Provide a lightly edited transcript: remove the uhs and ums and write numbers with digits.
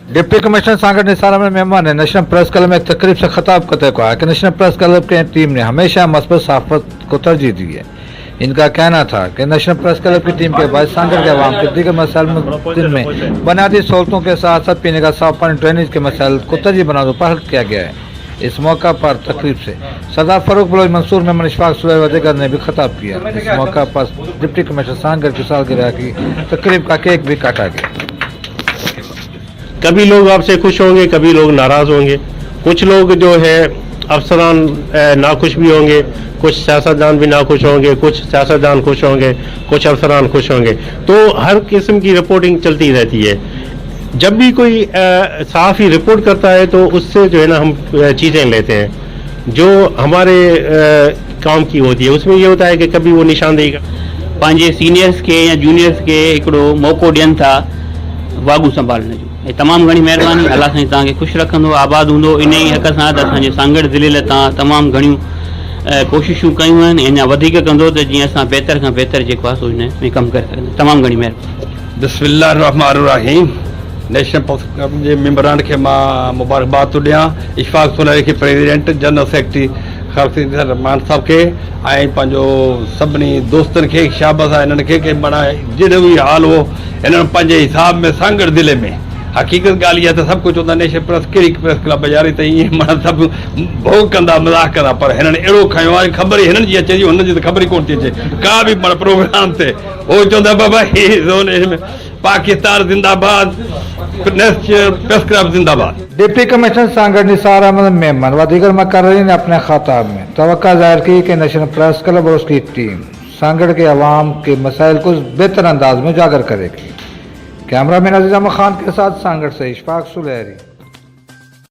Deputy commissioner Sanghar Nisar Ahmad मेहमान ने national press club में एक तकरीब से खिताब करते कहा कि नेशनल प्रेस क्लब की टीम ने हमेशा मस्बत सहाफत को तरजीह दी है। इनका कहना था कि नेशनल प्रेस क्लब की टीम के बाद सांगड़ के अवाम के दीगर मसाइल में बुनियादी सहूलतों के साथ साथ पीने का साफ पानी, ड्रेनेज के मसाइल को तरजीह बनाने पर हल किया गया है। इस मौका पर तकरीब से सरदार फारूक बलोच, मंसूर मेमन, इशफाक सुलैमान व दीगर ने भी खिताब किया। इस मौका पर डिप्टी कमिश्नर सांगड़ की सालगिरह की तकरीब का केक भी काटा गया। कभी लोग आपसे खुश होंगे, कभी लोग नाराज होंगे। कुछ लोग जो है अफसरान नाखुश भी होंगे, कुछ सियासतदान भी नाखुश होंगे, कुछ सियासतदान खुश होंगे, कुछ अफसरान खुश होंगे। तो हर किस्म की रिपोर्टिंग चलती रहती है। जब भी कोई सहाफ़ी रिपोर्ट करता है तो उससे जो है ना हम चीज़ें लेते हैं जो हमारे काम की होती है। उसमें ये होता है कि कभी वो निशानदेही का पंहिंजे सीनियर्स के या जूनियर्स के हिकिड़ो मौक़ो ॾियनि था वागू संभालण जो। ऐं तमामु घणी महिरबानी। अलाह साईं तव्हांखे ख़ुशि रखंदो, आबाद हूंदो। इन ई हक़ सां असांजे सांगड़ ज़िले लाइ तव्हां तमामु घणियूं कोशिशूं कयूं आहिनि। अञा वधीक कंदो त जीअं असां बहितर खां बहितर जेको आहे सो हिन में कमु करे सघंदा। तमामु घणी महिरबानी। बिस्मिल्लाहिर रहमानिर रहीम। नेशनल प्रेस क्लब जे मेंबरान खे मां मुबारकबाद थो ॾियां। इशफाक सुलैमान खे प्रेसिडेंट, जनरल सेक्रेटरी खरसिंदर मान साहब खे ऐं पंहिंजो सभिनी दोस्तनि खे शाबाश आहे हिननि खे कि माना जहिड़ो बि हाल हो हिननि पंहिंजे हिसाब में सांगड़ ज़िले में हक़ीक़त ॻाल्हि इहा त सभु कुझु हूंदा। नेशनल प्रेस कहिड़ी प्रेस क्लब यारी त ईअं माना सभु भोग कंदा, मज़ाक कंदा, पर हिननि अहिड़ो खयो आहे ख़बर ई हिननि जी अचे थी, हुननि जी त ख़बर ई कोन थी अचे का बि माना प्रोग्राम ते। उहो चवंदा बाबा ही पाकिस्तान जिंदाबाद, प्रेस क्लब जिंदाबाद। डिप्टी कमिश्नर सांगड़ निसार अहमद मेमन व दीगर मुक़र्ररीन ने अपने खिताब में तवक्का ज़ाहिर की कि नेशनल प्रेस क्लब और उसकी टीम सांगड़ के अवाम के मसाइल को बेहतर अंदाज में उजागर करेगी। कैमरा मैन अजीज़ अहमद खान के साथ सांगड़ से इशफाक सुलैरी।